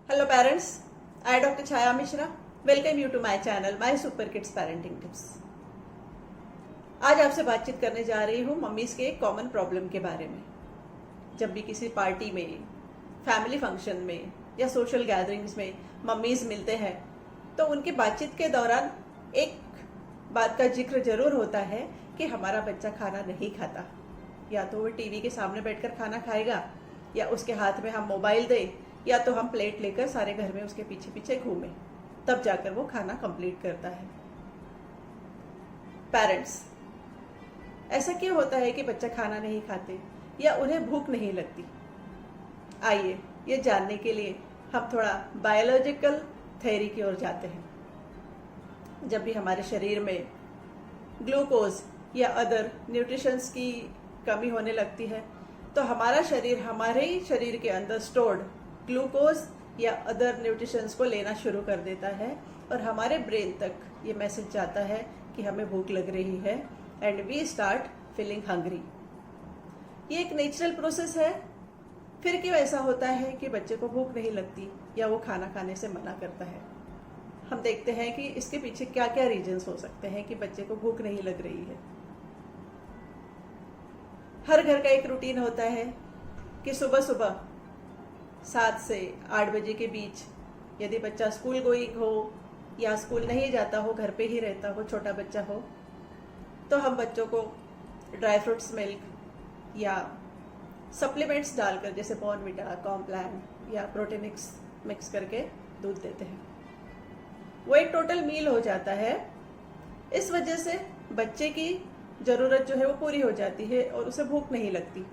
Hello parents, I Dr. Chaya Mishra welcome you to my channel My Super Kids Parenting Tips। आज आपसे बातचीत करने जा रही हूँ मम्मीज के कॉमन प्रॉब्लम के बारे में। जब भी किसी पार्टी में, फैमिली फंक्शन में या सोशल गैदरिंग्स में मम्मीज मिलते हैं तो उनकी बातचीत के दौरान एक बात का जिक्र जरूर होता है कि हमारा बच्चा खाना नहीं खाता, या तो वो टीवी के सामने बैठकर खाना खाएगा या उसके हाथ में हम मोबाइल दें या तो हम प्लेट लेकर सारे घर में उसके पीछे पीछे घूमें, तब जाकर वो खाना कंप्लीट करता है। पेरेंट्स, ऐसा क्यों होता है कि बच्चा खाना नहीं खाते या उन्हें भूख नहीं लगती? आइए ये जानने के लिए हम थोड़ा बायोलॉजिकल थ्योरी की ओर जाते हैं। जब भी हमारे शरीर में ग्लूकोज या अदर न्यूट्रिशंस की कमी होने लगती है तो हमारा शरीर हमारे ही शरीर के अंदर स्टोर्ड ग्लूकोज या अदर न्यूट्रिशंस को लेना शुरू कर देता है और हमारे ब्रेन तक ये मैसेज जाता है कि हमें भूख लग रही है and we start feeling hungry. ये एक नेचुरल प्रोसेस है। फिर क्यों ऐसा होता है कि बच्चे को भूख नहीं लगती या वो खाना खाने से मना करता है? हम देखते हैं कि इसके पीछे क्या क्या रीजंस हो सकते हैं कि बच्चे को भूख नहीं लग रही है। हर घर का एक रूटीन होता है कि सुबह सुबह 7 से 8 बजे के बीच यदि बच्चा स्कूल गोइंग हो या स्कूल नहीं जाता हो, घर पे ही रहता हो, छोटा बच्चा हो, तो हम बच्चों को ड्राई फ्रूट्स मिल्क या सप्लीमेंट्स डालकर जैसे बॉर्नविटा, कॉम्प्लान या प्रोटीनिक्स मिक्स करके दूध देते हैं। वो एक टोटल मील हो जाता है। इस वजह से बच्चे की जरूरत जो है वो पूरी हो जाती है और उसे भूख नहीं लगती।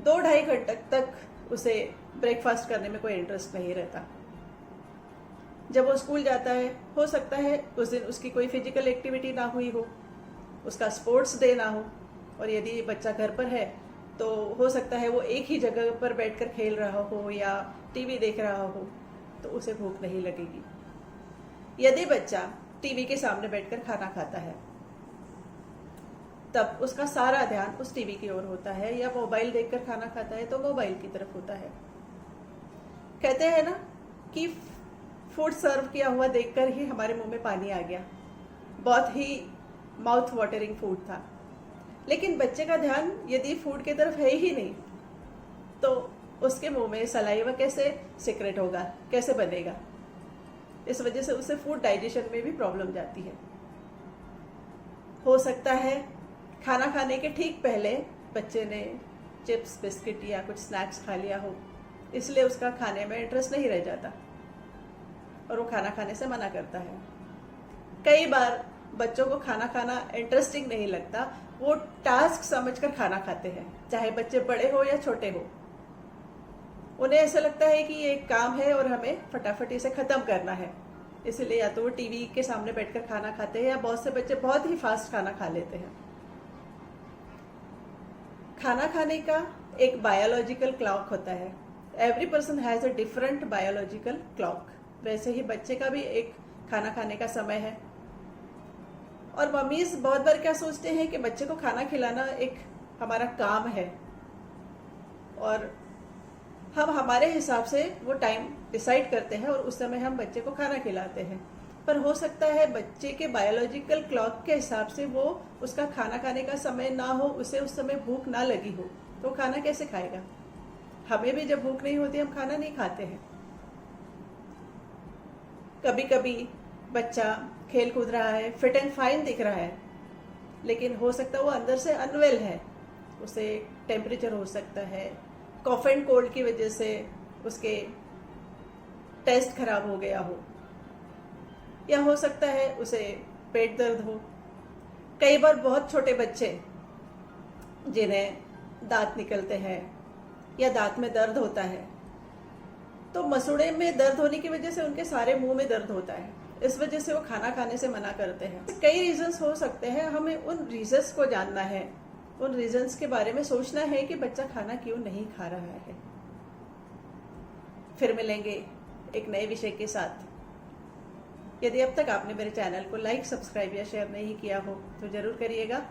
2-2.5 घंटे तक उसे ब्रेकफास्ट करने में कोई इंटरेस्ट नहीं रहता। जब वो स्कूल जाता है, हो सकता है उस दिन उसकी कोई फिजिकल एक्टिविटी ना हुई हो, उसका स्पोर्ट्स डे ना हो, और यदि बच्चा घर पर है तो हो सकता है वो एक ही जगह पर बैठकर खेल रहा हो या टीवी देख रहा हो, तो उसे भूख नहीं लगेगी। यदि बच्चा टीवी के सामने बैठकर खाना खाता है तब उसका सारा ध्यान उस टीवी की ओर होता है, या मोबाइल देखकर खाना खाता है तो मोबाइल की तरफ होता है। कहते हैं ना कि फूड सर्व किया हुआ देखकर ही हमारे मुंह में पानी आ गया। बहुत ही माउथ वाटरिंग फूड था, लेकिन बच्चे का ध्यान यदि फूड की तरफ है ही नहीं तो उसके मुंह में सलाइवा कैसे सीक्रेट होगा, कैसे बनेगा? इस वजह से उसे फूड डाइजेशन में भी प्रॉब्लम जाती है। हो सकता है खाना खाने के ठीक पहले बच्चे ने चिप्स, बिस्किट या कुछ स्नैक्स खा लिया हो, इसलिए उसका खाने में इंटरेस्ट नहीं रह जाता और वो खाना खाने से मना करता है। कई बार बच्चों को खाना खाना इंटरेस्टिंग नहीं लगता, वो टास्क समझकर खाना खाते हैं, चाहे बच्चे बड़े हो या छोटे हो। उन्हें ऐसा लगता है कि ये एक काम है और हमें फटाफट इसे खत्म करना है, इसलिए या तो वो टीवी के सामने बैठकर खाना खाते हैं या बहुत से बच्चे बहुत ही फास्ट खाना खा लेते हैं। खाना खाने का एक बायोलॉजिकल क्लॉक होता है। Every person has a different biological clock. वैसे ही बच्चे का भी एक खाना खाने का समय है। और मम्मीज बहुत बार क्या सोचते हैं कि बच्चे को खाना खिलाना एक हमारा काम है और हम हमारे हिसाब से वो टाइम डिसाइड करते हैं और उस समय हम बच्चे को खाना खिलाते हैं। पर हो सकता है बच्चे के बायोलॉजिकल क्लॉक के हिसाब से वो उसका खाना खाने का समय ना हो, उसे उस समय भूख ना लगी हो, तो खाना कैसे खाएगा? हमें भी जब भूख नहीं होती हम खाना नहीं खाते हैं। कभी कभी बच्चा खेल कूद रहा है, फिट एंड फाइन दिख रहा है, लेकिन हो सकता है वो अंदर से अनवेल है। उसे टेम्परेचर हो सकता है, कॉफ एंड कोल्ड की वजह से उसके टेस्ट खराब हो गया हो, या हो सकता है उसे पेट दर्द हो। कई बार बहुत छोटे बच्चे जिन्हें दांत निकलते हैं या दांत में दर्द होता है, तो मसूड़े में दर्द होने की वजह से उनके सारे मुंह में दर्द होता है। इस वजह से वो खाना खाने से मना करते हैं। कई रीजंस हो सकते हैं, हमें उन रीजंस को जानना है, उन रीजंस के बारे में सोचना है कि बच्चा खाना क्यों नहीं खा रहा है। फिर मिलेंगे एक नए विषय के साथ। यदि अब तक आपने मेरे चैनल को लाइक, सब्सक्राइब या शेयर नहीं किया हो तो जरूर करिएगा।